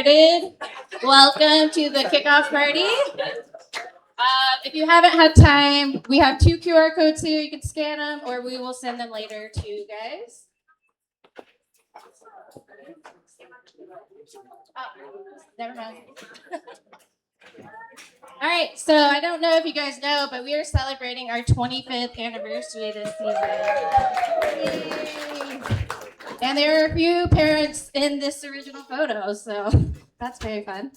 Welcome to the kickoff party. If you haven't had time, we have 2 QR codes here. You can scan them, or we will send them later to you guys. Oh, never mind. All right, so I don't know if you guys know, but we are celebrating our 25th anniversary this season. Yay. And there are a few parents in this original photo, so that's very fun.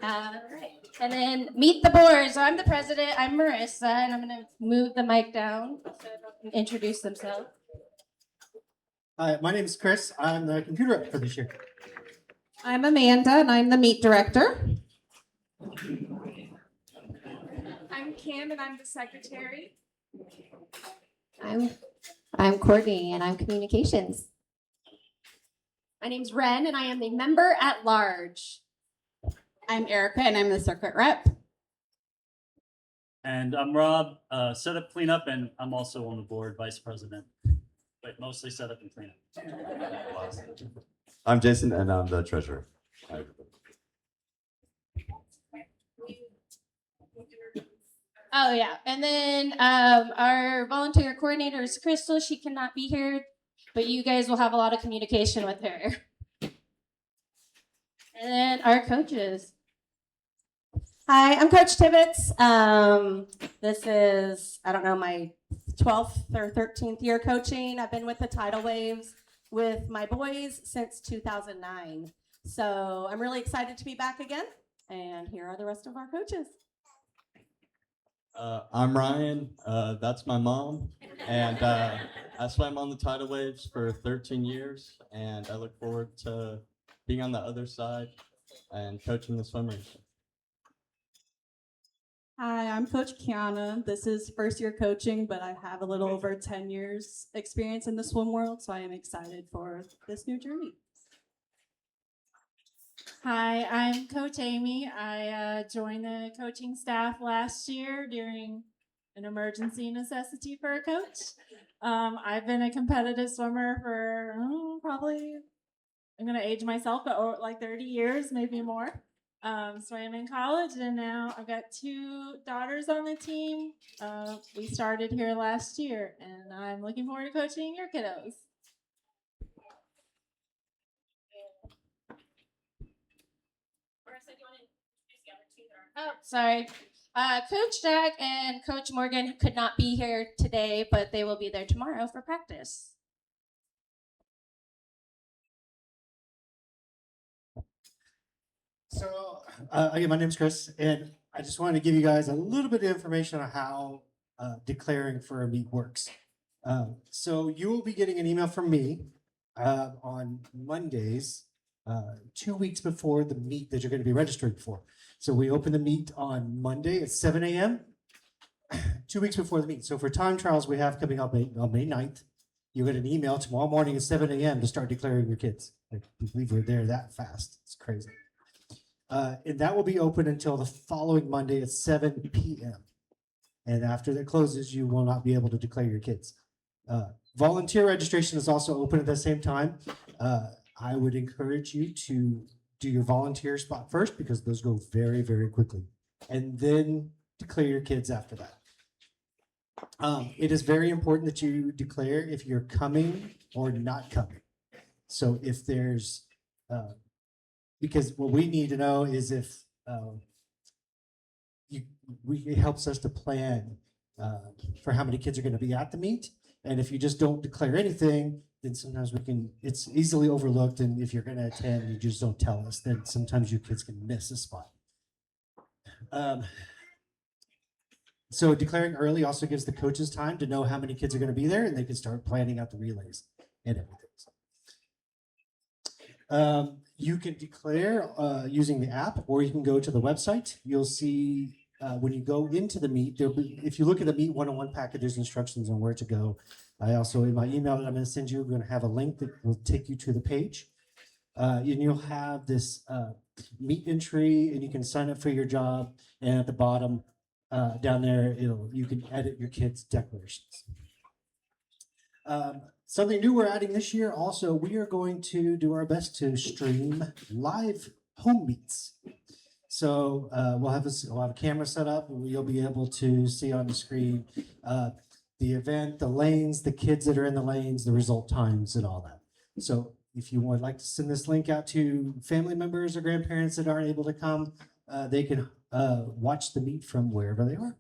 Right. And then meet the board. So I'm the president. I'm Marissa, and I'm going to move the mic down so everyone can introduce themselves. Hi, my name is Chris. I'm the computer rep for this year. I'm Amanda, and I'm the meet director. I'm Kim, and I'm the secretary. I'm Courtney, and I'm communications. My name's Ren, and I am the member at large. I'm Erica, and I'm the circuit rep. And I'm Rob, setup cleanup, and I'm also on the board, vice president, but mostly setup and cleanup. I'm Jason, and I'm the treasurer. Oh, yeah. And then our volunteer coordinator is Crystal. She cannot be here, but you guys will have a lot of communication with her. And then our coaches. Hi, I'm Coach Tibbetts. This is, I don't know, my 12th or 13th year coaching. I've been with the Tidal Waves with my boys since 2009. So I'm really excited to be back again. And here are the rest of our coaches. I'm Ryan. That's my mom. And I swam on the tidal waves for 13 years. And I look forward to being on the other side and coaching the swimmers. Hi, I'm Coach Kiana. This is first year coaching, but I have a little over 10 years experience in the swim world, so I am excited for this new journey. Hi, I'm Coach Amy. I joined the coaching staff last year during an emergency necessity for a coach. I've been a competitive swimmer for probably, I'm going to age myself, but like 30 years, maybe more. Swam in college, and now I've got 2 daughters on the team. We started here last year, and I'm looking forward to coaching your kiddos. Oh, sorry. Coach Jack and Coach Morgan could not be here today, but they will be there tomorrow for practice. So, again, my name's Chris, and I just wanted to give you guys a little bit of information on how declaring for a meet works. So you will be getting an email from me on Mondays, 2 weeks before the meet that you're going to be registered for. So we open the meet on Monday at 7 a.m., 2 weeks before the meet. So for time trials we have coming up on May 9th, you'll get an email tomorrow morning at 7 a.m. to start declaring your kids. I believe we're there that fast. It's crazy. And that will be open until the following Monday at 7 p.m. And after that closes, you will not be able to declare your kids. Volunteer registration is also open at the same time. I would encourage you to do your volunteer spot first because those go very, very quickly. And then declare your kids after that. It is very important that you declare if you're coming or not coming. So if there's, because what we need to know is if it helps us to plan for how many kids are going to be at the meet. And if you just don't declare anything, then sometimes it's easily overlooked. And if you're going to attend, and you just don't tell us, then sometimes your kids can miss a spot. So declaring early also gives the coaches time to know how many kids are going to be there, and they can start planning out the relays and everything. You can declare using the app, or you can go to the website. You'll see when you go into the meet, if you look at the Meet 101 packet, there's instructions on where to go. I also, in my email that I'm going to send you, I'm going to have a link that will take you to the page. And you'll have this meet entry, and you can sign up for your job. And at the bottom down there, you can edit your kids' declarations. Something new we're adding this year also, we are going to do our best to stream live home meets. So we'll have a camera set up, and you'll be able to see on the screen the event, the lanes, the kids that are in the lanes, the result times, and all that. So if you would like to send this link out to family members or grandparents that aren't able to come, they can watch the meet from wherever they are.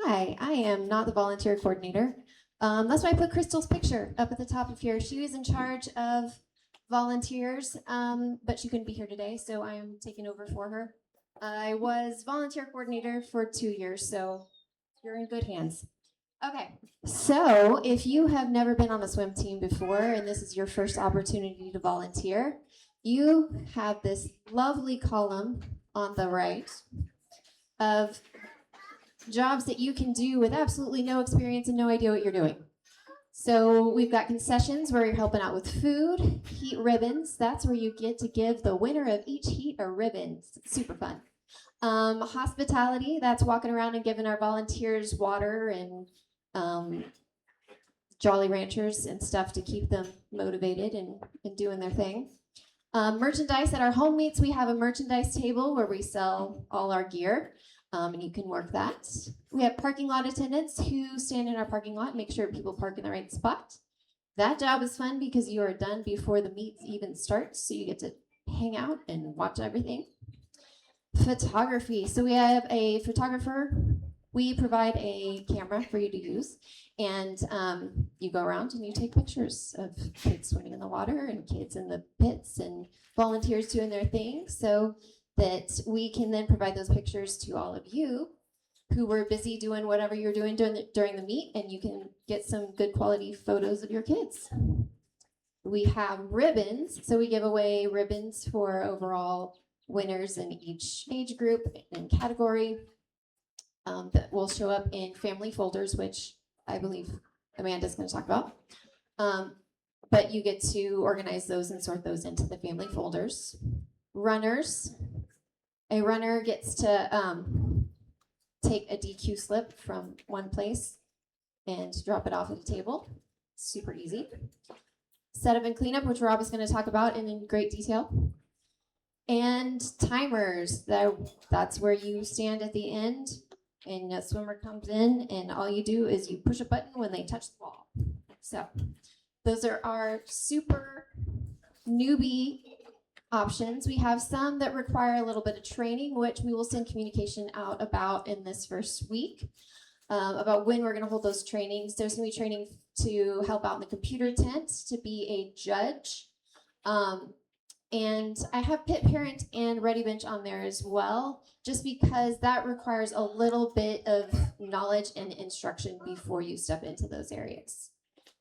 Hi, I am not the volunteer coordinator. That's why I put Crystal's picture up at the top of here. She was in charge of volunteers, but she couldn't be here today, so I am taking over for her. I was volunteer coordinator for 2 years, so you're in good hands. Okay, so if you have never been on a swim team before and this is your first opportunity to volunteer, you have this lovely column on the right of jobs that you can do with absolutely no experience and no idea what you're doing. So we've got concessions where you're helping out with food, heat ribbons. That's where you get to give the winner of each heat a ribbon. It's super fun. Hospitality, that's walking around and giving our volunteers water and Jolly Ranchers and stuff to keep them motivated and doing their thing. Merchandise, at our home meets, we have a merchandise table where we sell all our gear. And you can work that. We have parking lot attendants who stand in our parking lot and make sure people park in the right spot. That job is fun because you are done before the meet even starts, so you get to hang out and watch everything. Photography. So we have a photographer. We provide a camera for you to use, and you go around and you take pictures of kids swimming in the water and kids in the pits and volunteers doing their thing. So that we can then provide those pictures to all of you who were busy doing whatever you're doing during the meet, and you can get some good quality photos of your kids. We have ribbons, so we give away ribbons for overall winners in each age group and category that will show up in family folders, which I believe Amanda's going to talk about. But you get to organize those and sort those into the family folders. Runners. A runner gets to take a DQ slip from one place and drop it off at a table. Super easy. Setup and cleanup, which Rob is going to talk about in great detail. And timers. That's where you stand at the end and a swimmer comes in and all you do is you push a button when they touch the wall. So those are our super newbie options. We have some that require a little bit of training, which we will send communication out about in this first week about when we're going to hold those trainings. There's going to be training to help out in the computer tent, to be a judge. And I have Pit Parent and Ready Bench on there as well, just because that requires a little bit of knowledge and instruction before you step into those areas.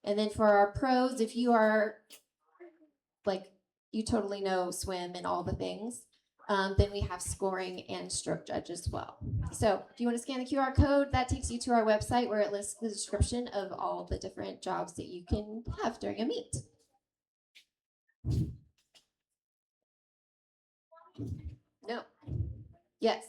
And then for our pros, if you are like, you totally know swim and all the things, then we have scoring and stroke judge as well. So if you want to scan the QR code, that takes you to our website where it lists the description of all the different jobs that you can have during a meet. No. Yes.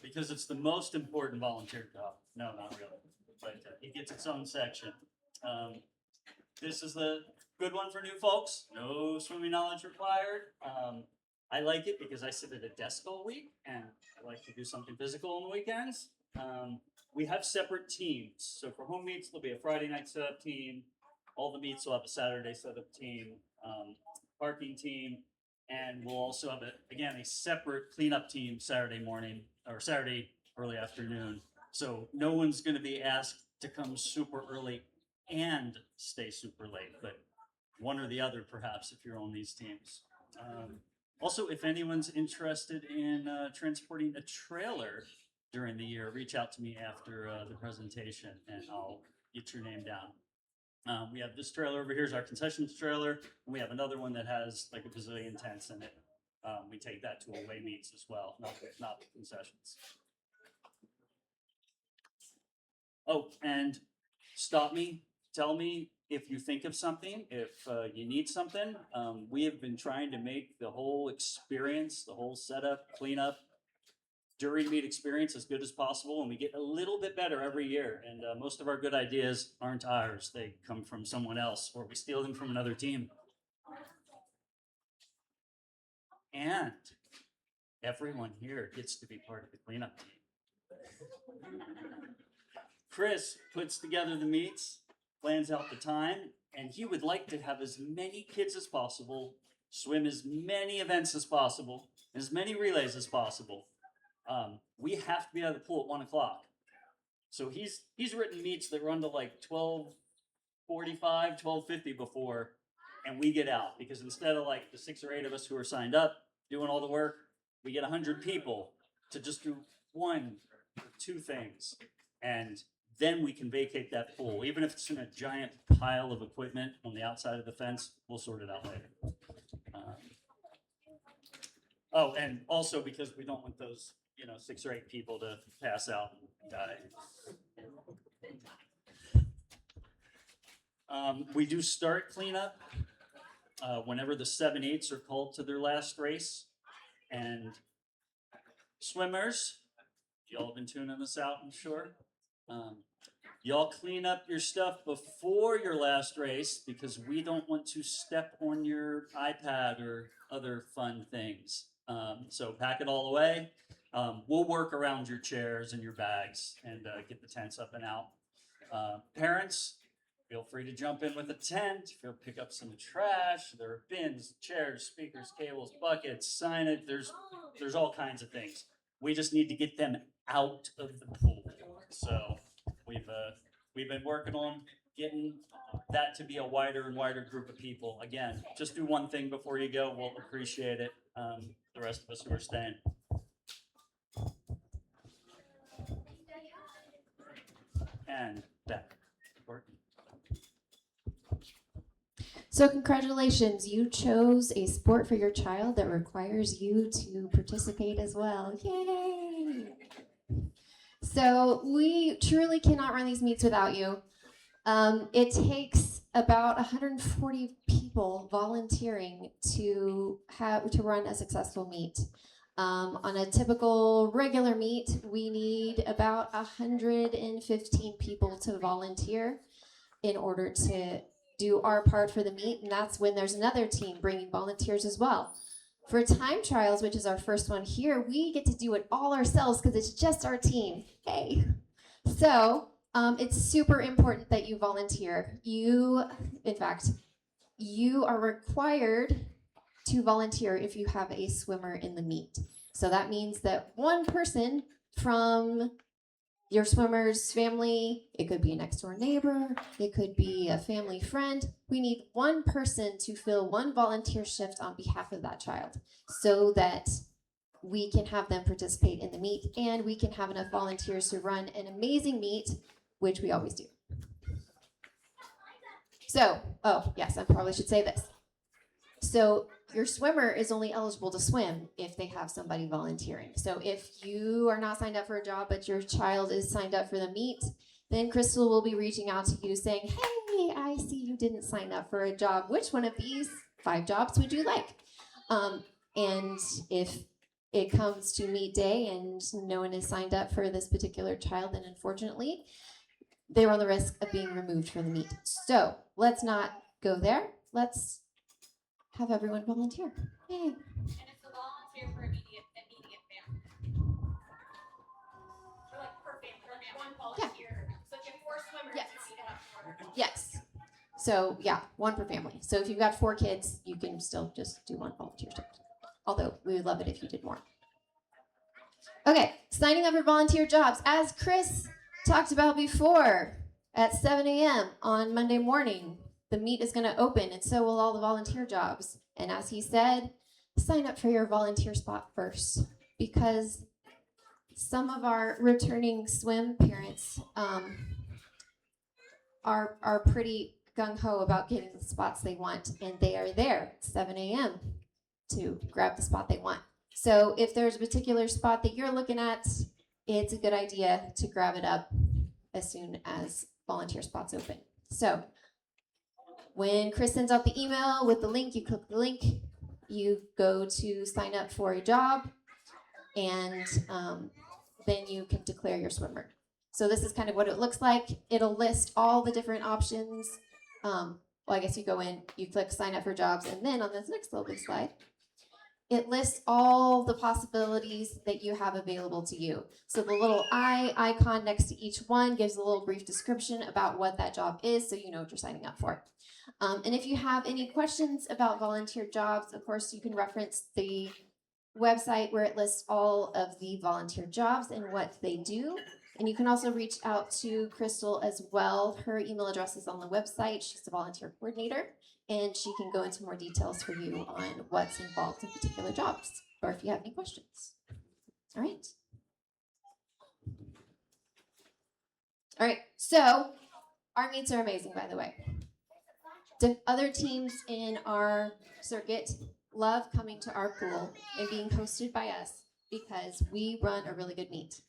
Because it's the most important volunteer job. No, not really, but it gets its own section. This is the good one for new folks. No swimming knowledge required. I like it because I sit at a desk all week and I like to do something physical on the weekends. We have separate teams. So for home meets, there'll be a Friday night setup team. All the meets will have a Saturday setup team, parking team, and we'll also have a separate cleanup team Saturday morning or Saturday early afternoon. So no one's going to be asked to come super early and stay super late, but one or the other perhaps if you're on these teams. Also, if anyone's interested in transporting a trailer during the year, reach out to me after the presentation and I'll get your name down. We have this trailer over here is our concessions trailer, and we have another one that has like a bazillion tents in it. We take that to away meets as well, not the concessions. Oh, and stop me, tell me if you think of something, if you need something. We have been trying to make the whole experience, the whole setup, cleanup, during meet experience as good as possible, and we get a little bit better every year. And most of our good ideas aren't ours. They come from someone else, or we steal them from another team. And everyone here gets to be part of the cleanup team. Chris puts together the meets, plans out the time, and he would like to have as many kids as possible, swim as many events as possible, as many relays as possible. We have to be out of the pool at 1 o'clock. So he's written meets that run to like 12:45, 12:50 before, and we get out, because instead of like the 6 or 8 of us who are signed up doing all the work, we get 100 people to just do 1 or 2 things, and then we can vacate that pool. Even if it's in a giant pile of equipment on the outside of the fence, we'll sort it out later. Oh, and also because we don't want those, 6 or 8 people to pass out and die. We do start cleanup whenever the 7/8s are called to their last race. And swimmers, y'all have been tuning this out, I'm sure. Y'all clean up your stuff before your last race, because we don't want to step on your iPad or other fun things. So pack it all away. We'll work around your chairs and your bags and get the tents up and out. Parents, feel free to jump in with a tent. Feel pick up some trash. There are bins, chairs, speakers, cables, buckets, signage. There's all kinds of things. We just need to get them out of the pool. So we've been working on getting that to be a wider and wider group of people. Again, just do one thing before you go. We'll appreciate it. The rest of us who are staying. And back. Courtney. So congratulations, you chose a sport for your child that requires you to participate as well. Yay! So we truly cannot run these meets without you. It takes about 140 people volunteering to run a successful meet. On a typical regular meet, we need about 115 people to volunteer in order to do our part for the meet, and that's when there's another team bringing volunteers as well. For time trials, which is our first one here, we get to do it all ourselves because it's just our team. Hey! So it's super important that you volunteer. You are required to volunteer if you have a swimmer in the meet. So that means that one person from your swimmer's family, it could be a next door neighbor, it could be a family friend. We need one person to fill one volunteer shift on behalf of that child so that we can have them participate in the meet and we can have enough volunteers to run an amazing meet, which we always do. So, oh yes, I probably should say this. So your swimmer is only eligible to swim if they have somebody volunteering. So if you are not signed up for a job, but your child is signed up for the meet, then Crystal will be reaching out to you saying, hey, I see you didn't sign up for a job. Which one of these 5 jobs would you like? And if it comes to meet day and no one is signed up for this particular child, then unfortunately, they're on the risk of being removed from the meet. So let's not go there. Let's have everyone volunteer. Yay. And it's a volunteer for immediate family. Or like per family, one volunteer. Yeah. So if you have 4 swimmers, yes. you need to have 4. Yes. So yeah, 1 per family. So if you've got 4 kids, you can still just do 1 volunteer shift. Although we would love it if you did more. Okay, signing up for volunteer jobs. As Chris talked about before, at 7 a.m. on Monday morning, the meet is going to open, and so will all the volunteer jobs. And as he said, sign up for your volunteer spot first, because some of our returning swim parents are pretty gung-ho about getting the spots they want, and they are there at 7 a.m. to grab the spot they want. So if there's a particular spot that you're looking at, it's a good idea to grab it up as soon as volunteer spots open. So when Chris sends out the email with the link, you click the link, you go to sign up for a job. and then you can declare your swimmer. So this is kind of what it looks like. It'll list all the different options. Well, I guess you go in, you click sign up for jobs, and then on this next little big slide, it lists all the possibilities that you have available to you. So the little eye icon next to each one gives a little brief description about what that job is, so you know what you're signing up for. And if you have any questions about volunteer jobs, of course, you can reference the website where it lists all of the volunteer jobs and what they do. And you can also reach out to Crystal as well. Her email address is on the website. She's the volunteer coordinator, and she can go into more details for you on what's involved in particular jobs, or if you have any questions. All right. All right, so our meets are amazing, by the way. The other teams in our circuit love coming to our pool and being hosted by us because we run a really good meet.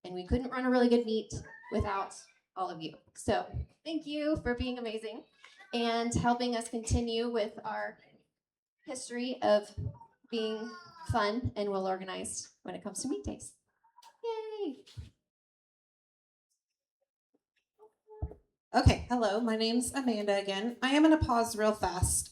And we couldn't run a really good meet without all of you. So thank you for being amazing and helping us continue with our history of being fun and well organized when it comes to meet days. Yay! Okay, hello, my name's Amanda again. I am going to pause real fast.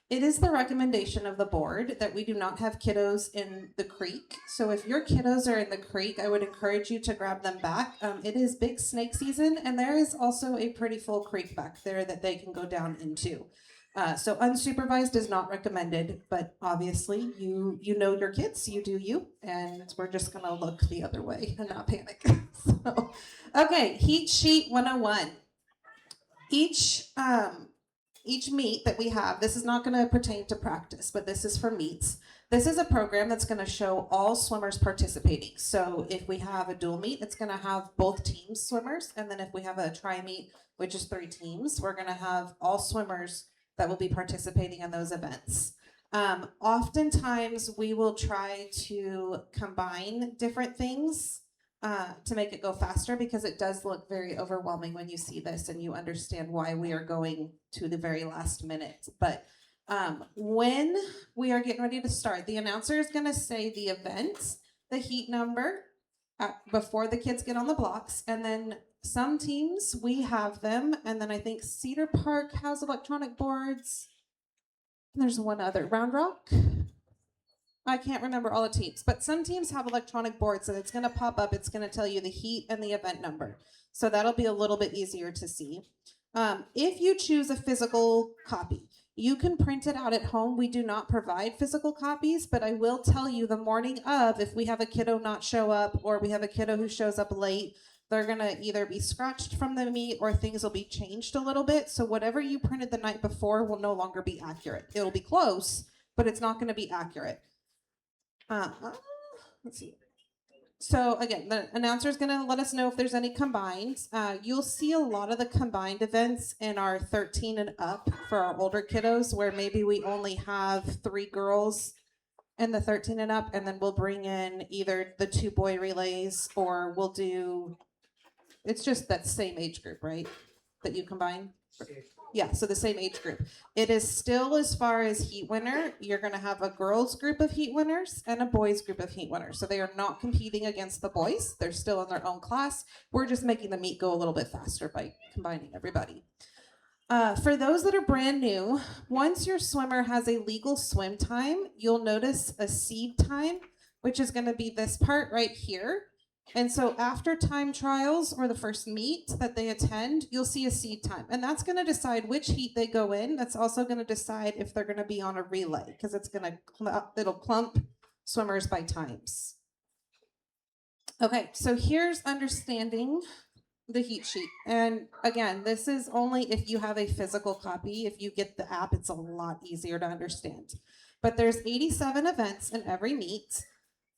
It is the recommendation of the board that we do not have kiddos in the creek. So if your kiddos are in the creek, I would encourage you to grab them back. It is big snake season, and there is also a pretty full creek back there that they can go down into. So unsupervised is not recommended, but obviously you know your kids, you do you, and we're just going to look the other way and not panic. So, okay, heat sheet 101. Each meet that we have, this is not going to pertain to practice, but this is for meets. This is a program that's going to show all swimmers participating. So if we have a dual meet, it's going to have both teams swimmers. And then if we have a tri-meet, which is 3 teams, we're going to have all swimmers that will be participating in those events. Oftentimes we will try to combine different things to make it go faster, because it does look very overwhelming when you see this and you understand why we are going to the very last minute. But when we are getting ready to start, the announcer is going to say the event, the heat number, before the kids get on the blocks. And then some teams, we have them. And then I think Cedar Park has electronic boards. There's one other, Round Rock. I can't remember all the teams, but some teams have electronic boards, so it's going to pop up. It's going to tell you the heat and the event number. So that'll be a little bit easier to see. If you choose a physical copy, you can print it out at home. We do not provide physical copies, but I will tell you the morning of, if we have a kiddo not show up or we have a kiddo who shows up late, they're going to either be scratched from the meet or things will be changed a little bit. So whatever you printed the night before will no longer be accurate. It'll be close, but it's not going to be accurate. Let's see. So again, the announcer is going to let us know if there's any combined. You'll see a lot of the combined events in our 13 and up for our older kiddos, where maybe we only have 3 girls in the 13 and up, and then we'll bring in either the 2 boy relays, or we'll do, it's just that same age group, right? That you combine? Yeah, so the same age group. It is still, as far as heat winner, you're going to have a girls group of heat winners and a boys group of heat winners. So they are not competing against the boys. They're still in their own class. We're just making the meet go a little bit faster by combining everybody. For those that are brand new, once your swimmer has a legal swim time, you'll notice a seed time, which is going to be this part right here. And so after time trials or the first meet that they attend, you'll see a seed time. And that's going to decide which heat they go in. That's also going to decide if they're going to be on a relay, because it's going to it'll clump swimmers by times. Okay, so here's understanding the heat sheet. And again, this is only if you have a physical copy. If you get the app, it's a lot easier to understand. But there's 87 events in every meet.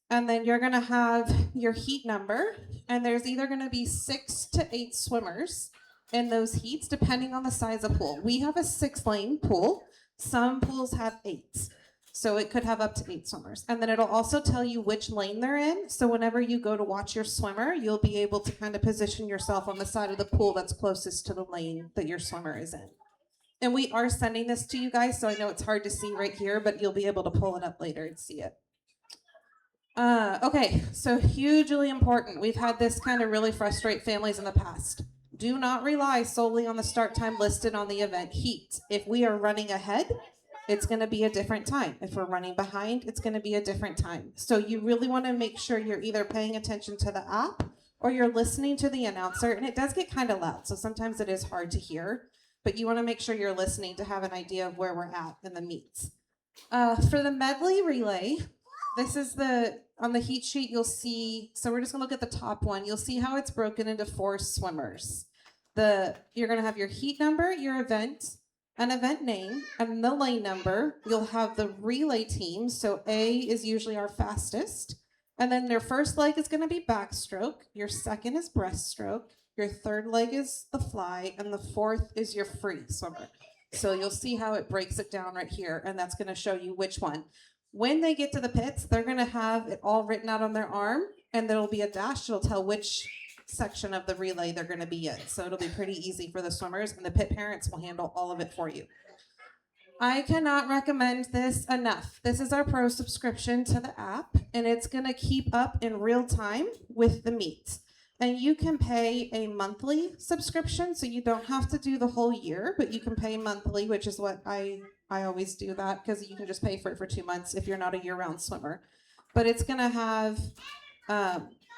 And then you're going to have your heat number, and there's either going to be 6 to 8 swimmers in those heats, depending on the size of pool. We have a 6-lane pool. Some pools have 8. So it could have up to 8 swimmers. And then it'll also tell you which lane they're in. So whenever you go to watch your swimmer, you'll be able to kind of position yourself on the side of the pool that's closest to the lane that your swimmer is in. And we are sending this to you guys, so I know it's hard to see right here, but you'll be able to pull it up later and see it. Okay, so hugely important. We've had this kind of really frustrate families in the past. Do not rely solely on the start time listed on the event heat. If we are running ahead, it's going to be a different time. If we're running behind, it's going to be a different time. So you really want to make sure you're either paying attention to the app or you're listening to the announcer. And it does get kind of loud, so sometimes it is hard to hear, but you want to make sure you're listening to have an idea of where we're at in the meets. For the medley relay, this is on the heat sheet you'll see, so we're just gonna look at the top one. You'll see how it's broken into 4 swimmers. You're gonna have your heat number, your event, an event name, and the lane number. You'll have the relay team, so A is usually our fastest. And then their first leg is gonna be backstroke, your second is breaststroke, your third leg is the fly, and the fourth is your free swimmer. So you'll see how it breaks it down right here, and that's gonna show you which one. When they get to the pits, they're going to have it all written out on their arm, and there'll be a dash that'll tell which section of the relay they're going to be in. So it'll be pretty easy for the swimmers, and the pit parents will handle all of it for you. I cannot recommend this enough. This is our pro subscription to the app, and it's going to keep up in real time with the meet. And you can pay a monthly subscription, so you don't have to do the whole year, but you can pay monthly, which is what I always do that, because you can just pay for it for 2 months if you're not a year-round swimmer. But it's going to have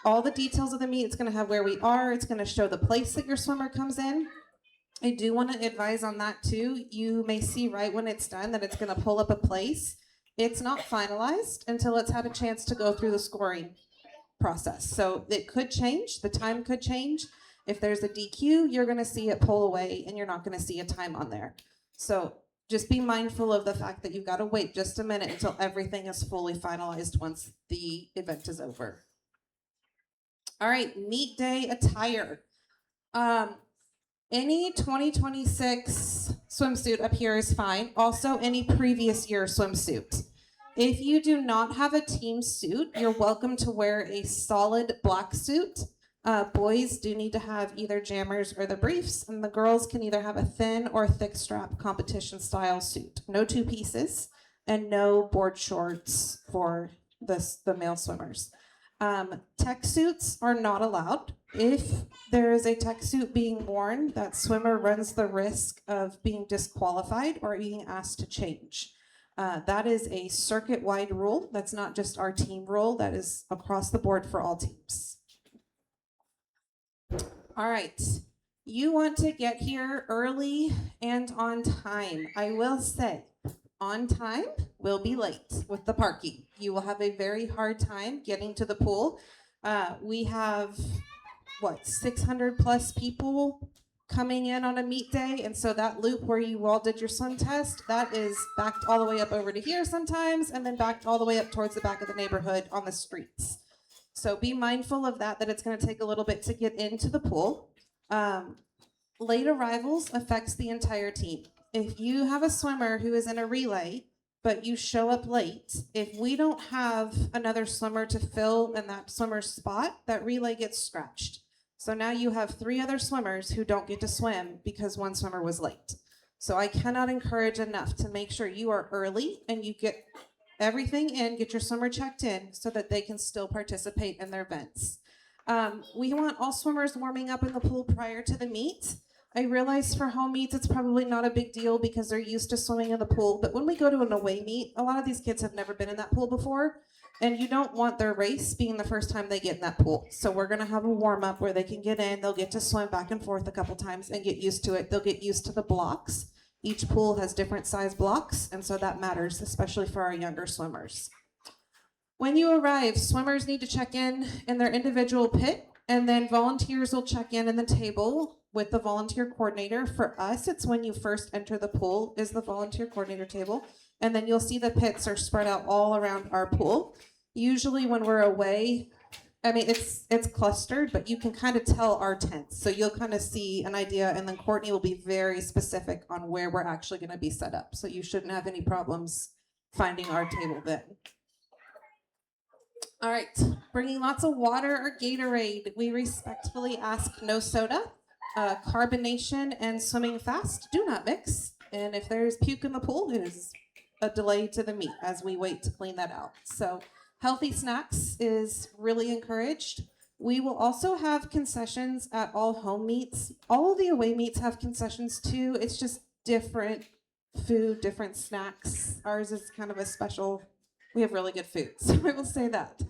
all the details of the meet. It's going to have where we are. It's going to show the place that your swimmer comes in. I do want to advise on that too. You may see right when it's done that it's going to pull up a place. It's not finalized until it's had a chance to go through the scoring process. So it could change. The time could change. If there's a DQ, you're going to see it pull away and you're not going to see a time on there. So just be mindful of the fact that you've got to wait just a minute until everything is fully finalized once the event is over. All right, meet day attire. Any 2026 swimsuit up here is fine. Also, any previous year swimsuit. If you do not have a team suit, you're welcome to wear a solid black suit. Boys do need to have either jammers or the briefs, and the girls can either have a thin or thick strap competition style suit. No 2 pieces, and no board shorts for the male swimmers. Tech suits are not allowed. If there is a tech suit being worn, that swimmer runs the risk of being disqualified or being asked to change. That is a circuit-wide rule. That's not just our team rule. That is across the board for all teams. All right. You want to get here early and on time. I will say, on time will be late with the parking. You will have a very hard time getting to the pool. We have, 600 plus people coming in on a meet day, and so that loop where you all did your swim test, that is backed all the way up over to here sometimes, and then backed all the way up towards the back of the neighborhood on the streets. So be mindful of that it's going to take a little bit to get into the pool. Late arrivals affects the entire team. If you have a swimmer who is in a relay, but you show up late, if we don't have another swimmer to fill in that swimmer's spot, that relay gets scratched. So now you have 3 other swimmers who don't get to swim because one swimmer was late. So I cannot encourage enough to make sure you are early and you get everything in, get your swimmer checked in so that they can still participate in their events. We want all swimmers warming up in the pool prior to the meet. I realize for home meets, it's probably not a big deal because they're used to swimming in the pool. But when we go to an away meet, a lot of these kids have never been in that pool before. And you don't want their race being the first time they get in that pool. So we're going to have a warm up where they can get in. They'll get to swim back and forth a couple times and get used to it. They'll get used to the blocks. Each pool has different size blocks. And so that matters, especially for our younger swimmers. When you arrive, swimmers need to check in their individual pit. And then volunteers will check in the table with the volunteer coordinator. For us, it's when you first enter the pool is the volunteer coordinator table. And then you'll see the pits are spread out all around our pool. Usually when we're away, I mean, it's clustered, but you can kind of tell our tents. So you'll kind of see an idea, and then Courtney will be very specific on where we're actually going to be set up. So you shouldn't have any problems finding our table then. All right, bringing lots of water or Gatorade. We respectfully ask no soda. Carbonation and swimming fast do not mix. And if there's puke in the pool, it is a delay to the meet as we wait to clean that out. So Healthy snacks is really encouraged. We will also have concessions at all home meets. All of the away meets have concessions too. It's just different food, different snacks. Ours is kind of a special, we have really good food, so I will say that.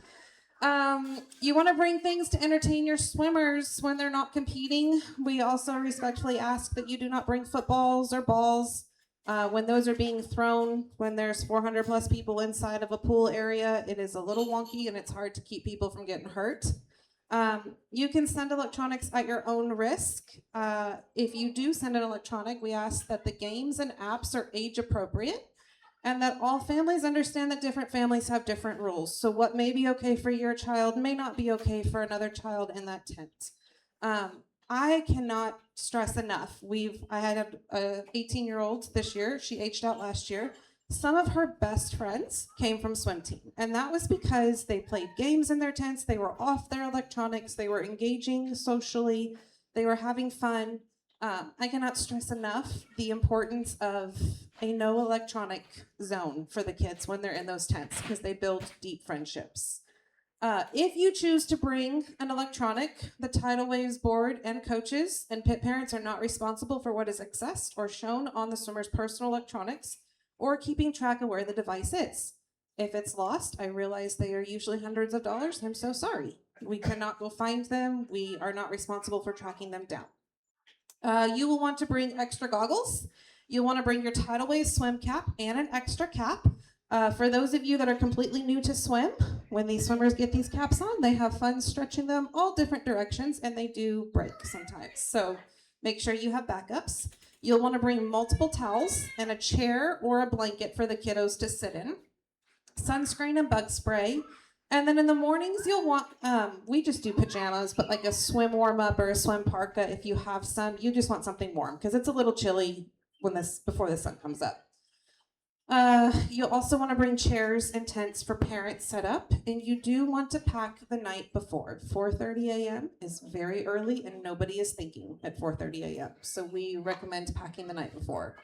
You want to bring things to entertain your swimmers when they're not competing. We also respectfully ask that you do not bring footballs or balls when those are being thrown. When there's 400 plus people inside of a pool area, it is a little wonky and it's hard to keep people from getting hurt. You can send electronics at your own risk. If you do send an electronic, we ask that the games and apps are age appropriate and that all families understand that different families have different rules. So what may be okay for your child may not be okay for another child in that tent. I cannot stress enough. I had a 18-year-old this year. She aged out last year. Some of her best friends came from swim team, and that was because they played games in their tents, they were off their electronics, they were engaging socially, they were having fun. I cannot stress enough the importance of a no electronic zone for the kids when they're in those tents, because they build deep friendships. If you choose to bring an electronic, the Tidal Waves board and coaches and pit parents are not responsible for what is accessed or shown on the swimmer's personal electronics or keeping track of where the device is. If it's lost, I realize they are usually hundreds of dollars. I'm so sorry. We cannot go find them. We are not responsible for tracking them down. You will want to bring extra goggles. You'll want to bring your Tidal Wave swim cap and an extra cap. For those of you that are completely new to swim, when these swimmers get these caps on, they have fun stretching them all different directions and they do break sometimes. So make sure you have backups. You'll want to bring multiple towels and a chair or a blanket for the kiddos to sit in, sunscreen and bug spray. And then in the mornings, you'll want, we just do pajamas, but like a swim warm up or a swim parka, if you have some, you just want something warm because it's a little chilly before the sun comes up. You'll also want to bring chairs and tents for parents set up, and you do want to pack the night before. 4:30 a.m. is very early, and nobody is thinking at 4:30 a.m. So we recommend packing the night before.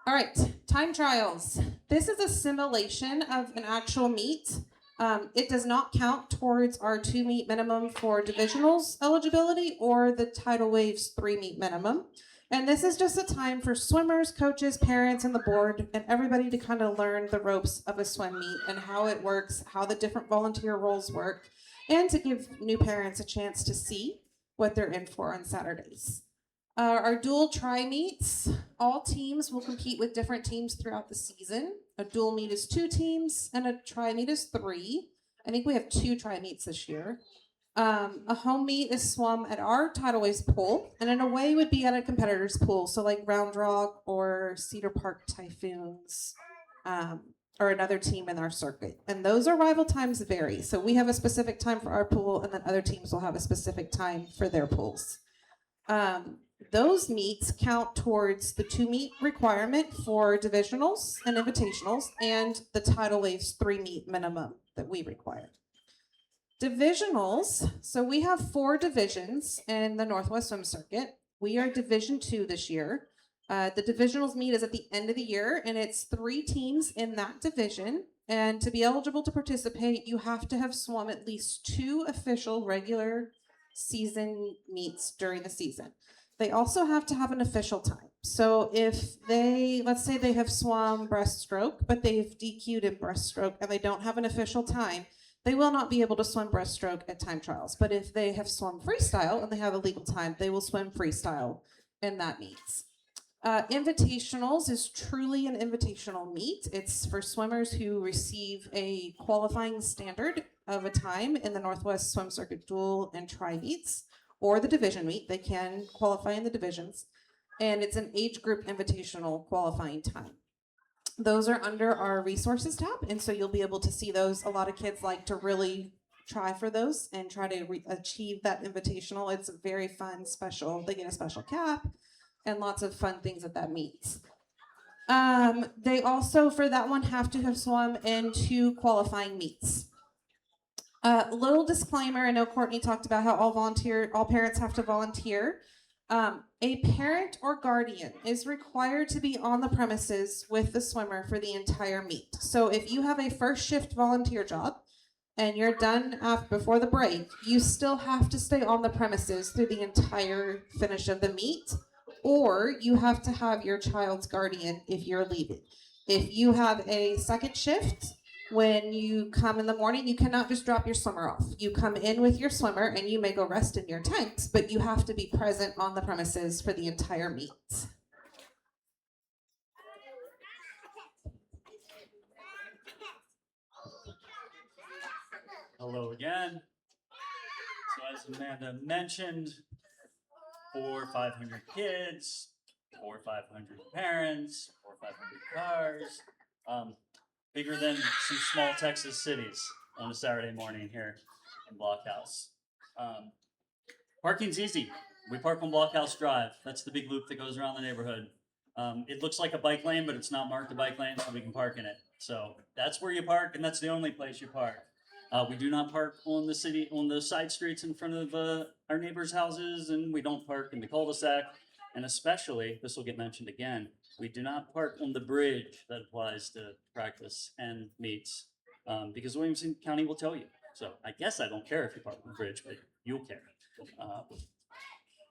All right, time trials. This is a simulation of an actual meet. It does not count towards our 2-meet minimum for divisionals eligibility or the Tidal Waves 3-meet minimum. And this is just a time for swimmers, coaches, parents, and the board, and everybody to kind of learn the ropes of a swim meet and how it works, how the different volunteer roles work, and to give new parents a chance to see what they're in for on Saturdays. Our dual tri-meets, all teams will compete with different teams throughout the season. A dual meet is 2 teams, and a tri-meet is 3. I think we have 2 tri-meets this year. A home meet is swum at our Tidal Waves pool, and an away would be at a competitor's pool, so like Round Rock or Cedar Park Typhoons, or another team in our circuit. And those arrival times vary, so we have a specific time for our pool, and then other teams will have a specific time for their pools. Those meets count towards the 2-meet requirement for divisionals and invitationals, and the Tidal Waves 3-meet minimum that we require. Divisionals, so we have 4 divisions in the Northwest Swim Circuit. We are Division 2 this year. The divisionals meet is at the end of the year, and it's 3 teams in that division. And to be eligible to participate, you have to have swum at least 2 official regular season meets during the season. They also have to have an official time. So if let's say they have swum breaststroke, but they've DQ'd in breaststroke and they don't have an official time, they will not be able to swim breaststroke at time trials. But if they have swum freestyle and they have a legal time, they will swim freestyle in that meets. Invitationals is truly an invitational meet. It's for swimmers who receive a qualifying standard of a time in the Northwest Swim Circuit dual and tri meets or the division meet. They can qualify in the divisions. And it's an age group invitational qualifying time. Those are under our resources tab, and so you'll be able to see those. A lot of kids like to really try for those and try to achieve that invitational. It's very fun, special. They get a special cap and lots of fun things at that meets. They also, for that one, have to have swum in 2 qualifying meets. Little disclaimer, I know Courtney talked about how all parents have to volunteer. A parent or guardian is required to be on the premises with the swimmer for the entire meet. So if you have a first shift volunteer job and you're done before the break, you still have to stay on the premises through the entire finish of the meet, or you have to have your child's guardian if you're leaving. If you have a second shift, when you come in the morning, you cannot just drop your swimmer off. You come in with your swimmer and you may go rest in your tent, but you have to be present on the premises for the entire meet. Hello again. So as Amanda mentioned, 400 or 500 kids, 400 or 500 parents, 400 or 500 cars. Bigger than some small Texas cities on a Saturday morning here in Blockhouse. Parking's easy. We park on Blockhouse Drive. That's the big loop that goes around the neighborhood. It looks like a bike lane, but it's not marked a bike lane, so we can park in it. So that's where you park, and that's the only place you park. We do not park on the side streets in front of our neighbors' houses, and we don't park in the cul-de-sac. And especially, this will get mentioned again, we do not park on the bridge that applies to practice and meets, because Williamson County will tell you. So I guess I don't care if you park on the bridge, but you'll care.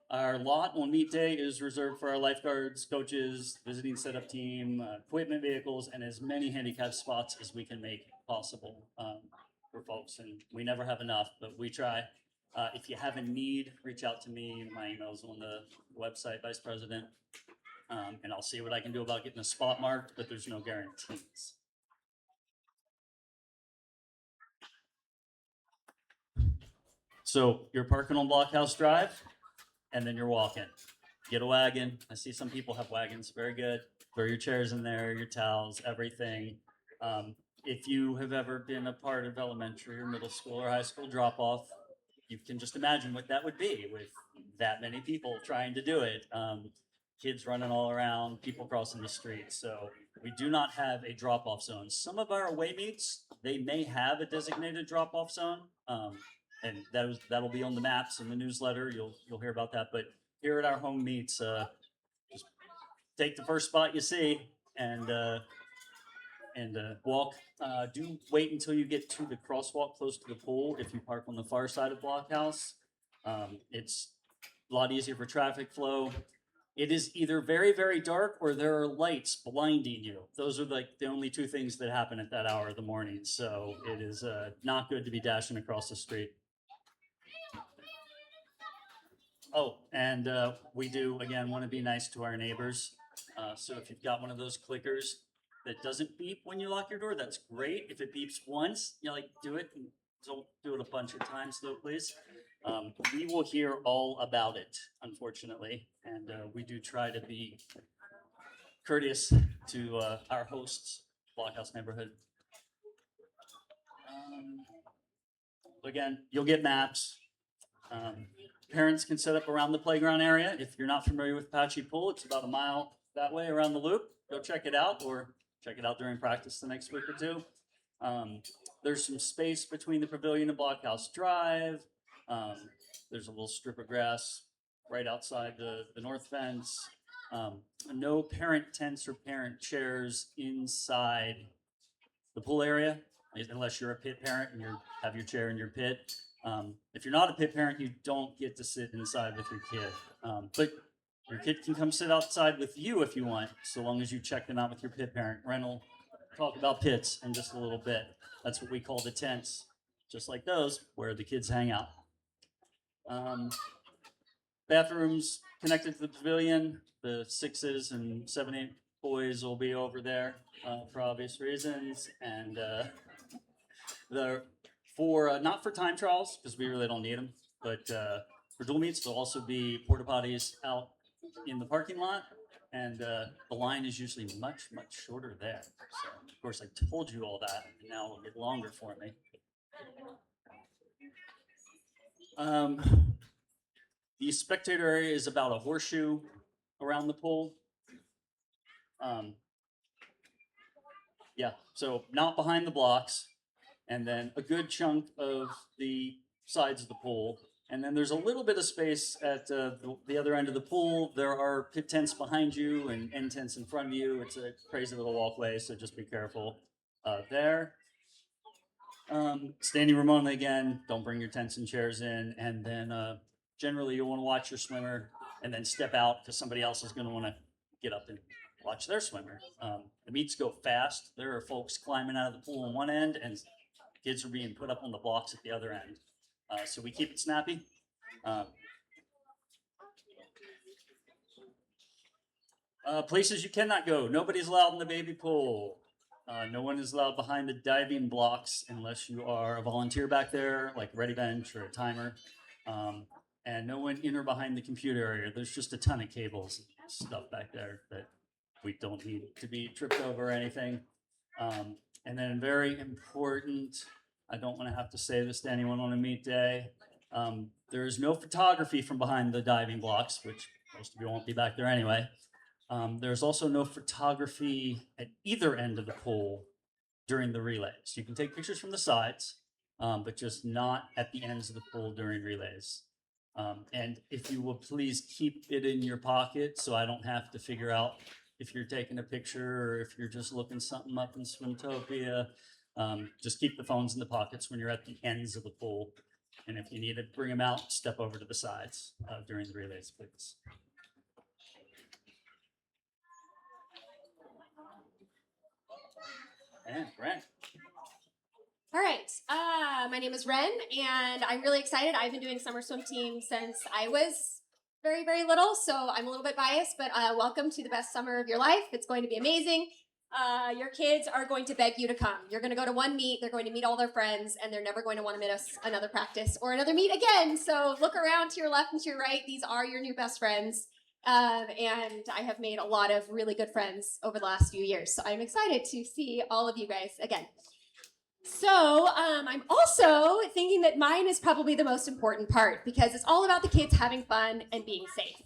Our lot on meet day is reserved for our lifeguards, coaches, visiting setup team, equipment vehicles, and as many handicap spots as we can make possible for folks. And we never have enough, but we try. If you have a need, reach out to me. My email's on the website, Vice President, and I'll see what I can do about getting a spot marked, but there's no guarantees. So you're parking on Blockhouse Drive, and then you're walking. Get a wagon. I see some people have wagons. Very good. Throw your chairs in there, your towels, everything. If you have ever been a part of elementary or middle school or high school drop-off, you can just imagine what that would be with that many people trying to do it. Kids running all around, people crossing the street. So we do not have a drop-off zone. Some of our away meets, they may have a designated drop-off zone. And that'll be on the maps in the newsletter. You'll hear about that. But here at our home meets, just take the first spot you see and walk. Do wait until you get to the crosswalk close to the pool. If you park on the far side of Blockhouse, it's a lot easier for traffic flow. It is either very, very dark or there are lights blinding you. Those are like the only two things that happen at that hour of the morning. So it is not good to be dashing across the street. Oh, and we do, again, want to be nice to our neighbors. So if you've got one of those clickers that doesn't beep when you lock your door, that's great. If it beeps once, do it. And don't do it a bunch of times, though, please. We will hear all about it, unfortunately. And we do try to be courteous to our hosts, Blockhouse neighborhood. Again, you'll get maps. Parents can set up around the playground area. If you're not familiar with Apache Pool, it's about a mile that way around the loop. Go check it out or check it out during practice the next week or two. There's some space between the pavilion and Blockhouse Drive. There's a little strip of grass right outside the north fence. No parent tents or parent chairs inside the pool area, unless you're a pit parent and you have your chair in your pit. If you're not a pit parent, you don't get to sit inside with your kid. But your kid can come sit outside with you if you want, so long as you check them out with your pit parent. Ren will talk about pits in just a little bit. That's what we call the tents, just like those, where the kids hang out. Bathrooms connected to the pavilion. The 6s and 7, 8 boys will be over there for obvious reasons. And not for time trials, because we really don't need them, but for dual meets, there'll also be porta potties out in the parking lot, and the line is usually much, much shorter there. So, of course, I told you all that, and now it'll get longer for me. The spectator area is about a horseshoe around the pool. Yeah, so not behind the blocks. And then a good chunk of the sides of the pool And then there's a little bit of space at the other end of the pool. There are pit tents behind you and end tents in front of you. It's a crazy little walkway, so just be careful there. Standing room only again. Don't bring your tents and chairs in. And then generally you'll want to watch your swimmer and then step out because somebody else is going to want to get up and watch their swimmer. The meets go fast. There are folks climbing out of the pool on one end and kids are being put up on the blocks at the other end. So we keep it snappy. Places you cannot go. Nobody's allowed in the baby pool. No one is allowed behind the diving blocks unless you are a volunteer back there, like a ready bench or a timer. And no one in or behind the computer area. There's just a ton of cables and stuff back there that we don't need to be tripped over or anything. And then very important, I don't want to have to say this to anyone on a meet day. There is no photography from behind the diving blocks, which most of you won't be back there anyway. There's also no photography at either end of the pool during the relays. You can take pictures from the sides, but just not at the ends of the pool during relays. And if you will please keep it in your pocket so I don't have to figure out if you're taking a picture or if you're just looking something up in Swimtopia. Just keep the phones in the pockets when you're at the ends of the pool. And if you need to bring them out, step over to the sides during the relays, please. And Brent. All right. My name is Ren, and I'm really excited. I've been doing summer swim team since I was very, very little, so I'm a little bit biased, but welcome to the best summer of your life. It's going to be amazing. Your kids are going to beg you to come. You're going to go to one meet, they're going to meet all their friends, and they're never going to want to miss another practice or another meet again. So look around to your left and to your right. These are your new best friends. And I have made a lot of really good friends over the last few years. So I'm excited to see all of you guys again. So I'm also thinking that mine is probably the most important part because it's all about the kids having fun and being safe.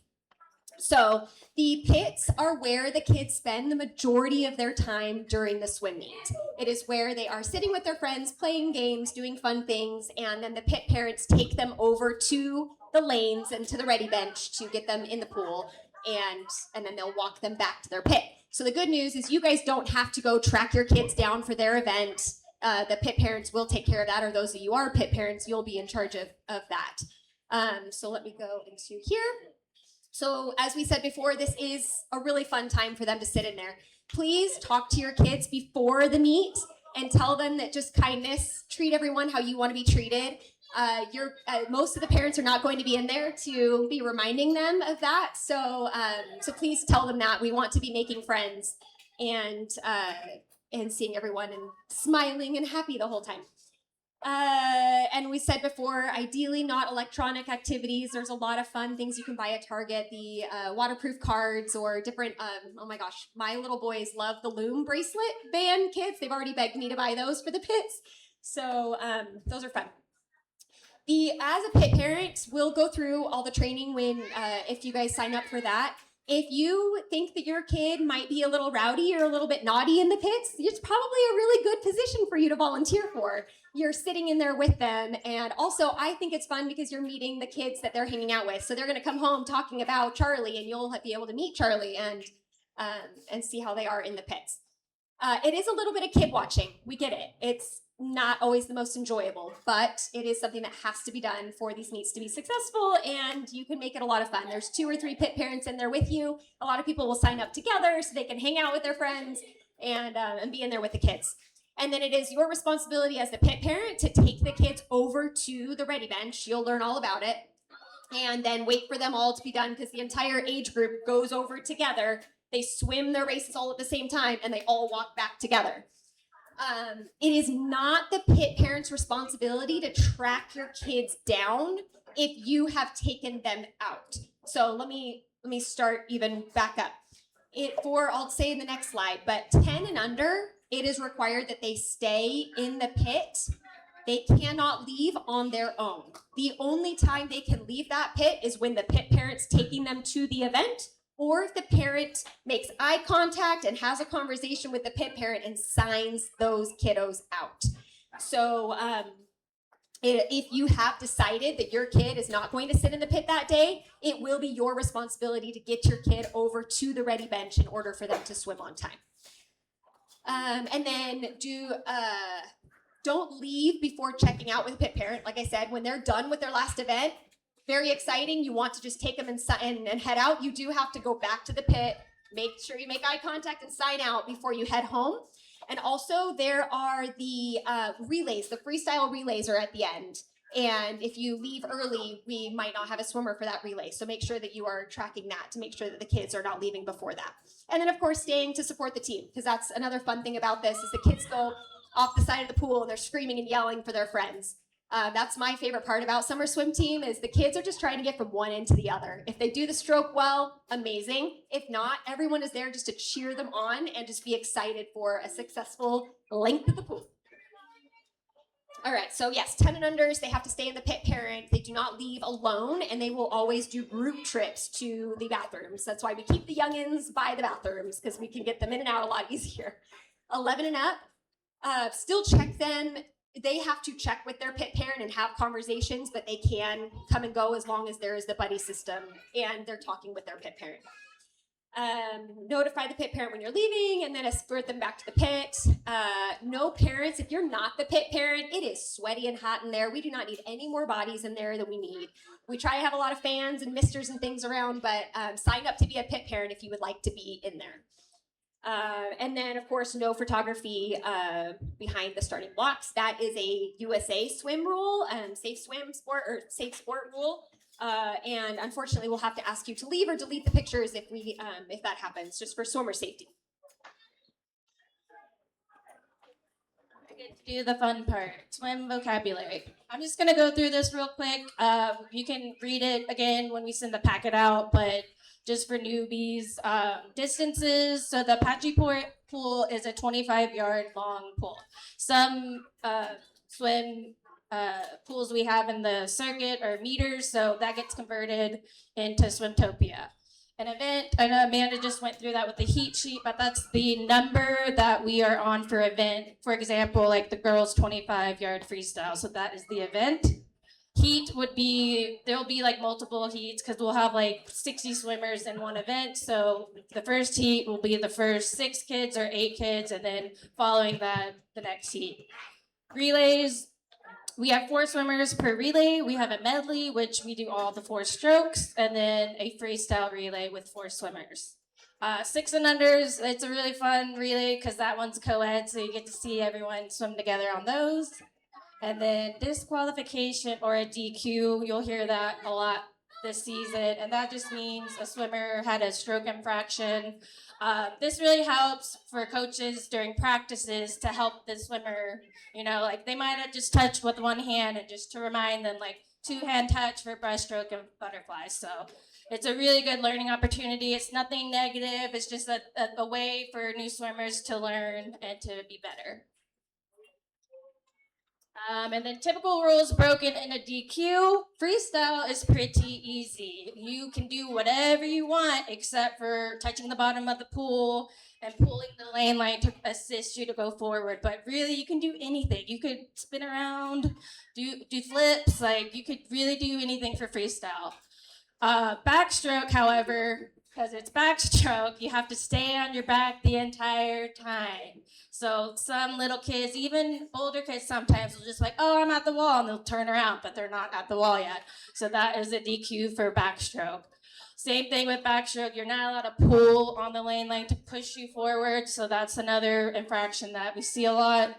So the pits are where the kids spend the majority of their time during the swim meet. It is where they are sitting with their friends, playing games, doing fun things, and then the pit parents take them over to the lanes and to the ready bench to get them in the pool, and then they'll walk them back to their pit. So the good news is you guys don't have to go track your kids down for their event. The pit parents will take care of that, or those of you are pit parents, you'll be in charge of that. So let me go into here. So as we said before, this is a really fun time for them to sit in there. Please talk to your kids before the meet and tell them that just kindness, treat everyone how you want to be treated. Most of the parents are not going to be in there to be reminding them of that. So please tell them that we want to be making friends and seeing everyone and smiling and happy the whole time. And we said before, ideally not electronic activities. There's a lot of fun things you can buy at Target, the waterproof cards or different, oh my gosh, my little boys love the Loom bracelet band kits. They've already begged me to buy those for the pits. So those are fun. As a pit parent, we'll go through all the training if you guys sign up for that. If you think that your kid might be a little rowdy or a little bit naughty in the pits, it's probably a really good position for you to volunteer for. You're sitting in there with them, and also I think it's fun because you're meeting the kids that they're hanging out with. So they're going to come home talking about Charlie, and you'll be able to meet Charlie and see how they are in the pits. It is a little bit of kid watching. We get it. It's not always the most enjoyable, but it is something that has to be done for these meets to be successful, and you can make it a lot of fun. There's 2 or 3 pit parents in there with you. A lot of people will sign up together so they can hang out with their friends and be in there with the kids. And then it is your responsibility as the pit parent to take the kids over to the ready bench. You'll learn all about it. And then wait for them all to be done because the entire age group goes over together. They swim their races all at the same time and they all walk back together. It is not the pit parents' responsibility to track your kids down if you have taken them out. So let me start even back up. I'll say in the next slide, but 10 and under, it is required that they stay in the pit. They cannot leave on their own. The only time they can leave that pit is when the pit parent's taking them to the event, or if the parent makes eye contact and has a conversation with the pit parent and signs those kiddos out. So If you have decided that your kid is not going to sit in the pit that day, it will be your responsibility to get your kid over to the ready bench in order for them to swim on time. And then don't leave before checking out with a pit parent. Like I said, when they're done with their last event, very exciting. You want to just take them and head out. You do have to go back to the pit, make sure you make eye contact and sign out before you head home. And also there are the relays, the freestyle relays are at the end. And if you leave early, we might not have a swimmer for that relay. So make sure that you are tracking that to make sure that the kids are not leaving before that. And then of course, staying to support the team, because that's another fun thing about this is the kids go off the side of the pool and they're screaming and yelling for their friends. That's my favorite part about summer swim team is the kids are just trying to get from one end to the other. If they do the stroke well, amazing. If not, everyone is there just to cheer them on and just be excited for a successful length of the pool. All right, so yes, 10 and unders, they have to stay in the pit parent. They do not leave alone, and they will always do group trips to the bathrooms. That's why we keep the youngins by the bathrooms, because we can get them in and out a lot easier. 11 and up, still check them. They have to check with their pit parent and have conversations, but they can come and go as long as there is the buddy system and they're talking with their pit parent. Notify the pit parent when you're leaving and then escort them back to the pit. No parents, if you're not the pit parent, it is sweaty and hot in there. We do not need any more bodies in there than we need. We try to have a lot of fans and misters and things around, but sign up to be a pit parent if you would like to be in there. And then, of course, no photography behind the starting blocks. That is a USA swim rule, safe sport rule. And unfortunately, we'll have to ask you to leave or delete the pictures if that happens, just for swimmer safety. I get to do the fun part, swim vocabulary. I'm just gonna go through this real quick. You can read it again when we send the packet out, but just for newbies, distances. So the Apache pool is a 25-yard long pool. Some swim pools we have in the circuit are meters, so that gets converted into Swimtopia. An event, I know Amanda just went through that with the heat sheet, but that's the number that we are on for event. For example, like the girls' 25-yard freestyle, so that is the event. Heat would be, there'll be like multiple heats because we'll have like 60 swimmers in one event. So the first heat will be the first 6 kids or 8 kids, and then following that, the next heat. Relays, we have 4 swimmers per relay. We have a medley, which we do all the 4 strokes, and then a freestyle relay with 4 swimmers. 6 and unders, it's a really fun relay because that one's co-ed, so you get to see everyone swim together on those. And then disqualification or a DQ, you'll hear that a lot this season, and that just means a swimmer had a stroke infraction. This really helps for coaches during practices to help the swimmer, you know, like they might have just touched with one hand and just to remind them like 2-hand touch for breaststroke and butterfly. So it's a really good learning opportunity. It's nothing negative. It's just a way for new swimmers to learn and to be better. And then typical rules broken in a DQ. Freestyle is pretty easy. You can do whatever you want except for touching the bottom of the pool and pulling the lane line to assist you to go forward. But really, you can do anything. You could spin around, do flips. Like, you could really do anything for freestyle. Backstroke, however, because it's backstroke, you have to stay on your back the entire time. So some little kids, even older kids sometimes will just like, oh, I'm at the wall, and they'll turn around, but they're not at the wall yet. So that is a DQ for backstroke. Same thing with backstroke, you're not allowed to pull on the lane line to push you forward, so that's another infraction that we see a lot.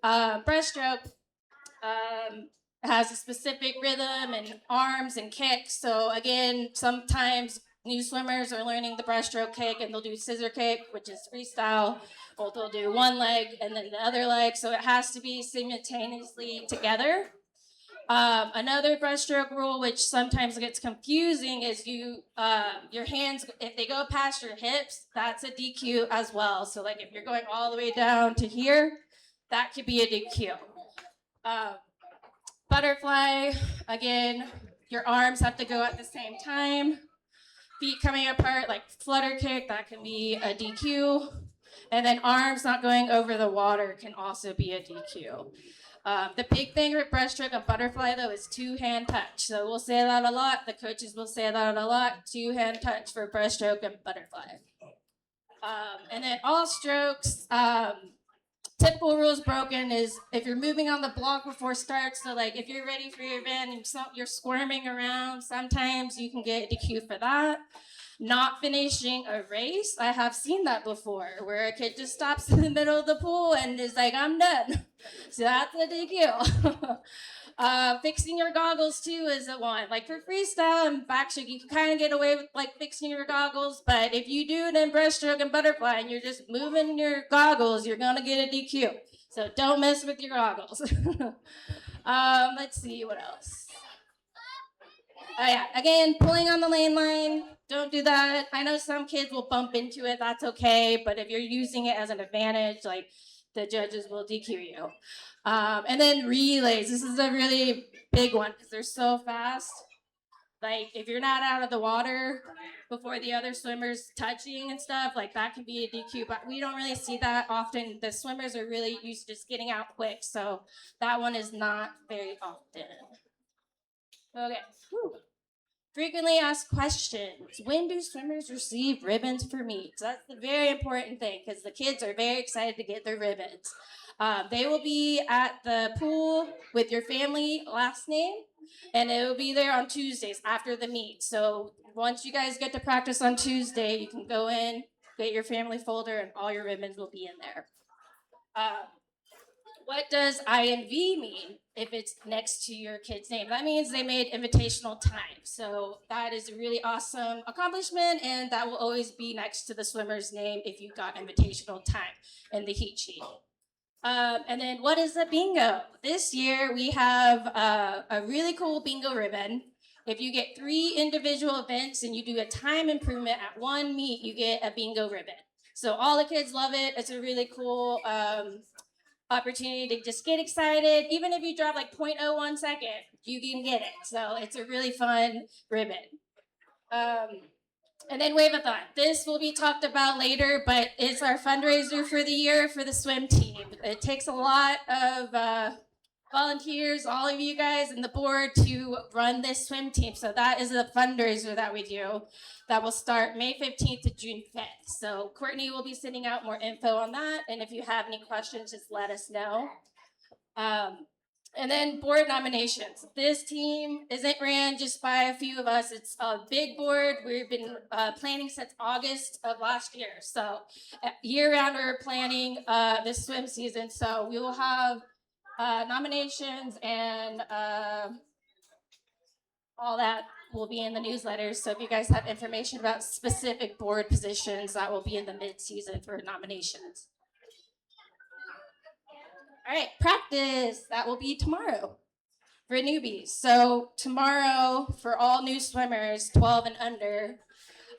Breaststroke has a specific rhythm and arms and kicks, so again, sometimes new swimmers are learning the breaststroke kick and they'll do scissor kick, which is freestyle, or they'll do one leg and then the other leg, so it has to be simultaneously together. Another breaststroke rule, which sometimes gets confusing, is your hands, if they go past your hips, that's a DQ as well. So like if you're going all the way down to here, that could be a DQ. Butterfly, again, your arms have to go at the same time. Feet coming apart, like flutter kick, that can be a DQ. And then arms not going over the water can also be a DQ. The big thing with breaststroke and butterfly though is two-hand touch. So we'll say that a lot. The coaches will say that a lot. Two-hand touch for breaststroke and butterfly. And then all strokes, typical rules broken is if you're moving on the block before start. So like if you're ready for your event and you're squirming around, sometimes you can get DQ for that. Not finishing a race, I have seen that before, where a kid just stops in the middle of the pool and is like, I'm done. So that's a DQ. Fixing your goggles too is a one. Like for freestyle and backstroke, you can kind of get away with like fixing your goggles, but if you do it in breaststroke and butterfly and you're just moving your goggles, you're gonna get a DQ. So don't mess with your goggles. Let's see what else. Oh yeah, again, pulling on the lane line, don't do that. I know some kids will bump into it, that's okay, but if you're using it as an advantage, like the judges will DQ you. And then relays, this is a really big one because they're so fast. Like if you're not out of the water before the other swimmers touching and stuff, like that can be a DQ, but we don't really see that often. The swimmers are really used to just getting out quick, so that one is not very often. Okay. Whew. Frequently asked questions. When do swimmers receive ribbons for meets? That's the very important thing because the kids are very excited to get their ribbons. They will be at the pool with your family last name, and it will be there on Tuesdays after the meet. So once you guys get to practice on Tuesday, you can go in, get your family folder, and all your ribbons will be in there. What does INV mean if it's next to your kid's name? That means they made invitational time. So that is a really awesome accomplishment, and that will always be next to the swimmer's name if you got invitational time in the heat sheet. And then what is a bingo? This year we have a really cool bingo ribbon. If you get 3 individual events and you do a time improvement at one meet, you get a bingo ribbon. So all the kids love it. It's a really cool opportunity to just get excited. Even if you drop like 0.01 second, you can get it. So it's a really fun ribbon. And then Wave-a-thon. This will be talked about later, but it's our fundraiser for the year for the swim team. It takes a lot of volunteers, all of you guys and the board to run this swim team. So that is a fundraiser that we do that will start May 15th to June 5th. So Courtney will be sending out more info on that. And if you have any questions, just let us know. And then board nominations. This team isn't ran just by a few of us. It's a big board. We've been planning since August of last year. So year round we're planning this swim season. So we will have nominations and all that will be in the newsletters. So if you guys have information about specific board positions, that will be in the mid-season for nominations. All right, practice. That will be tomorrow for newbies. So tomorrow, for all new swimmers, 12 and under,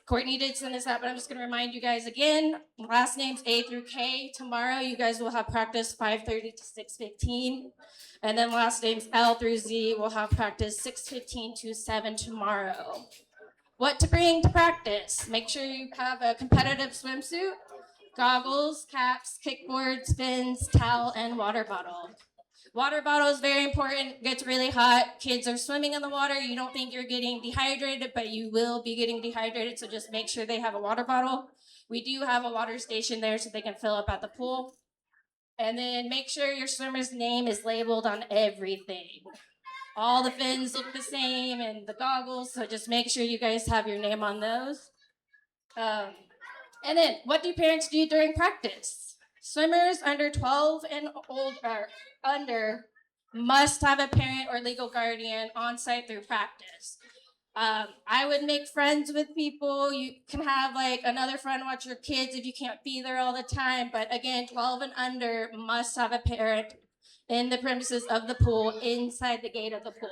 Courtney did send this out, but I'm just going to remind you guys again, last names A through K. Tomorrow, you guys will have practice 5:30 to 6:15. And then last names L through Z will have practice 6:15 to 7 tomorrow. What to bring to practice? Make sure you have a competitive swimsuit, goggles, caps, kickboards, fins, towel, and water bottle. Water bottle is very important. It gets really hot. Kids are swimming in the water. You don't think you're getting dehydrated, but you will be getting dehydrated. So just make sure they have a water bottle. We do have a water station there so they can fill up at the pool. And then make sure your swimmer's name is labeled on everything. All the fins look the same and the goggles. So just make sure you guys have your name on those. And then what do parents do during practice? Swimmers under 12 and under must have a parent or legal guardian on site through practice. I would make friends with people. You can have like another friend watch your kids if you can't be there all the time. But again, 12 and under must have a parent in the premises of the pool, inside the gate of the pool.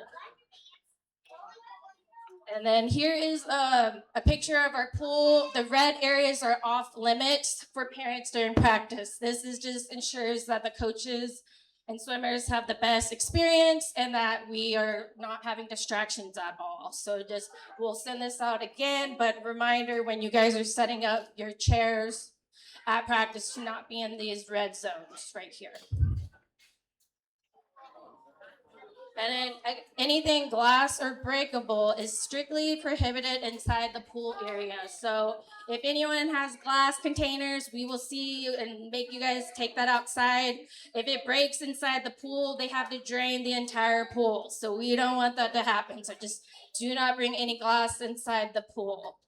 And then here is a picture of our pool. The red areas are off limits for parents during practice. This is just ensures that the coaches and swimmers have the best experience and that we are not having distractions at all. So just, we'll send this out again, but reminder when you guys are setting up your chairs at practice to not be in these red zones right here. And then anything glass or breakable is strictly prohibited inside the pool area. So if anyone has glass containers, we will see you and make you guys take that outside. If it breaks inside the pool, they have to drain the entire pool. So we don't want that to happen. So just do not bring any glass inside the pool.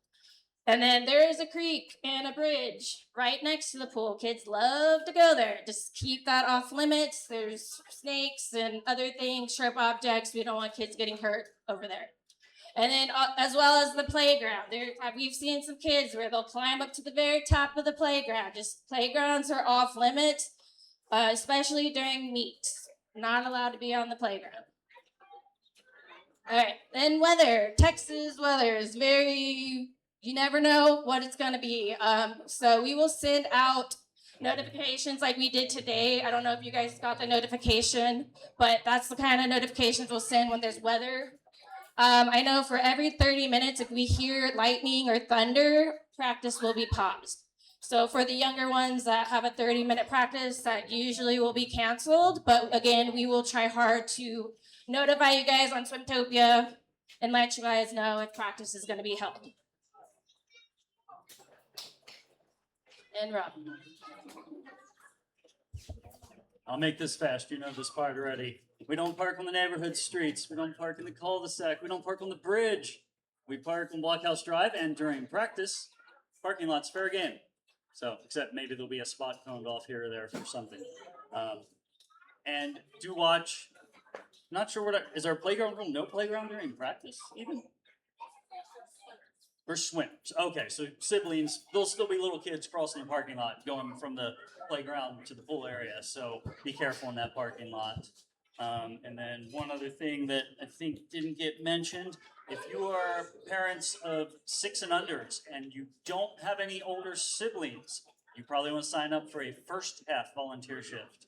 And then there is a creek and a bridge right next to the pool. Kids love to go there. Just keep that off limits. There's snakes and other things, sharp objects. We don't want kids getting hurt over there. And then as well as the playground. We've seen some kids where they'll climb up to the very top of the playground. Just playgrounds are off limits, especially during meets. Not allowed to be on the playground. All right, then weather. Texas weather is very... You never know what it's going to be. So we will send out notifications like we did today. I don't know if you guys got the notification, but that's the kind of notifications we'll send when there's weather. I know for every 30 minutes, if we hear lightning or thunder, practice will be paused. So for the younger ones that have a 30-minute practice, that usually will be canceled. But again, we will try hard to notify you guys on Swimtopia and let you guys know if practice is going to be held. And Rob. I'll make this fast. You know this part already. We don't park on the neighborhood streets. We don't park in the cul-de-sac. We don't park on the bridge. We park on Blockhouse Drive, and during practice, parking lot's fair game. So, except maybe there'll be a spot coned off here or there for something. And do watch. Not sure is our playground room no playground during practice even? Or swims. Okay, so siblings, there'll still be little kids crossing the parking lot going from the playground to the pool area. So be careful in that parking lot. And then one other thing that I think didn't get mentioned, if you are parents of 6 and unders and you don't have any older siblings, you probably want to sign up for a first half volunteer shift.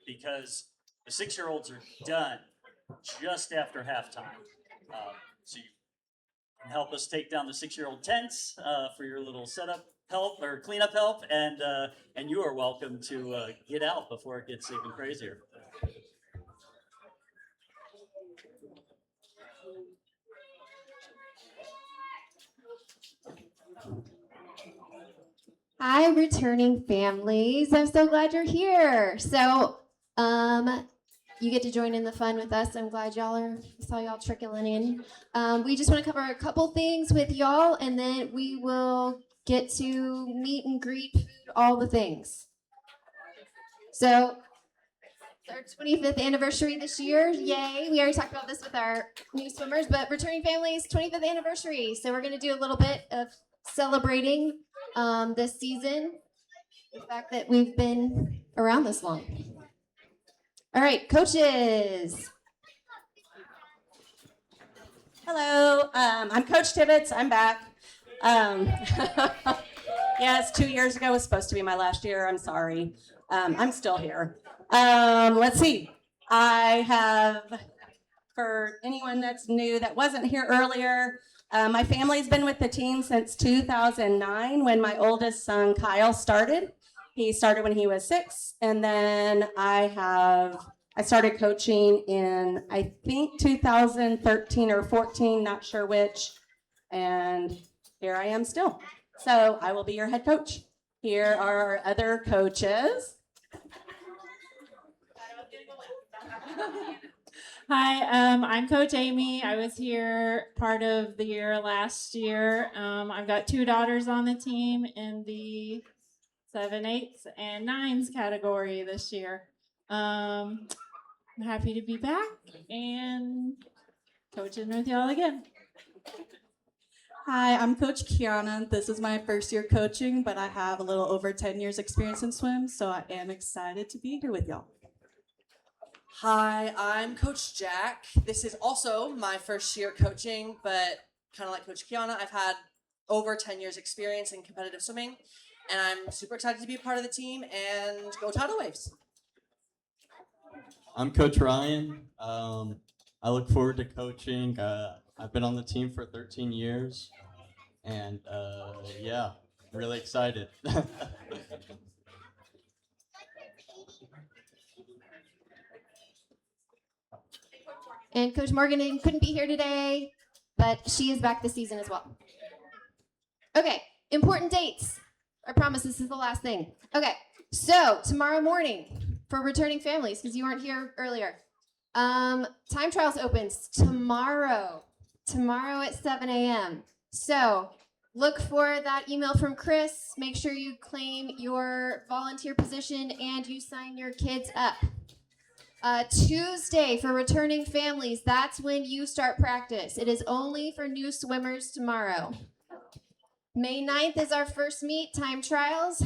Because the 6-year-olds are done just after halftime. So you can help us take down the 6-year-old tents for your little setup help or cleanup help, and you are welcome to get out before it gets even crazier. Hi, returning families. I'm so glad you're here. So, you get to join in the fun with us. I'm glad saw y'all trickling in. We just want to cover a couple things with y'all, and then we will get to meet and greet, food, all the things. So, it's our 25th anniversary this year. Yay. We already talked about this with our new swimmers, but returning families, 25th anniversary. So we're going to do a little bit of celebrating this season, the fact that we've been around this long. All right, coaches. Hello, I'm Coach Tibbetts. I'm back. Yes, 2 years ago was supposed to be my last year. I'm sorry. I'm still here. Let's see. I have, for anyone that's new that wasn't here earlier, my family's been with the team since 2009 when my oldest son, Kyle, started. He started when he was 6, and then I started coaching in, I think, 2013 or 14, not sure which, and here I am still. So I will be your head coach. Here are our other coaches. Hi, I'm Coach Amy. I was here part of the year last year. I've got 2 daughters on the team in the 7, 8s, and 9s category this year. I'm happy to be back and coaching with y'all again. Hi, I'm Coach Kiana. This is my first year coaching, but I have a little over 10 years experience in swim, so I am excited to be here with y'all. Hi, I'm Coach Jack. This is also my first year coaching, but kind of like Coach Kiana, I've had over 10 years experience in competitive swimming, and I'm super excited to be a part of the team and go Tidal Waves. I'm Coach Ryan. I look forward to coaching. I've been on the team for 13 years, and yeah, really excited. And Coach Morgan couldn't be here today, but she is back this season as well. Okay, important dates. I promise this is the last thing. Okay, so tomorrow morning for returning families, because you weren't here earlier. Time trials opens tomorrow at 7 a.m. So look for that email from Chris. Make sure you claim your volunteer position and you sign your kids up. Tuesday for returning families, that's when you start practice. It is only for new swimmers tomorrow. May 9th is our first meet, time trials.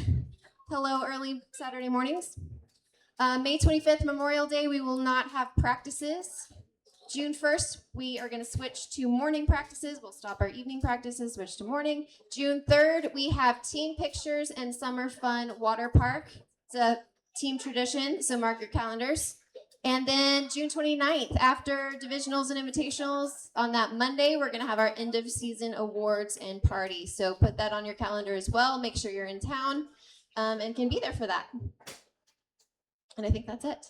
Hello, early Saturday mornings. May 25th, Memorial Day, we will not have practices. June 1st, we are going to switch to morning practices. We'll stop our evening practices, switch to morning. June 3rd, we have team pictures and summer fun water park. It's a team tradition, so mark your calendars. And then June 29th, after divisionals and invitationals, on that Monday, we're going to have our end of season awards and party. So put that on your calendar as well. Make sure you're in town and can be there for that. And I think that's it.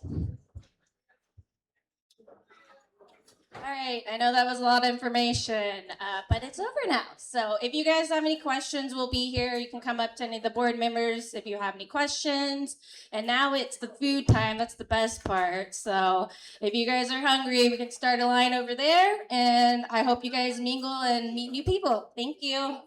All right, I know that was a lot of information, but it's over now. So if you guys have any questions, we'll be here. You can come up to any of the board members if you have any questions. And now it's the food time. That's the best part. So if you guys are hungry, we can start a line over there. And I hope you guys mingle and meet new people. Thank you.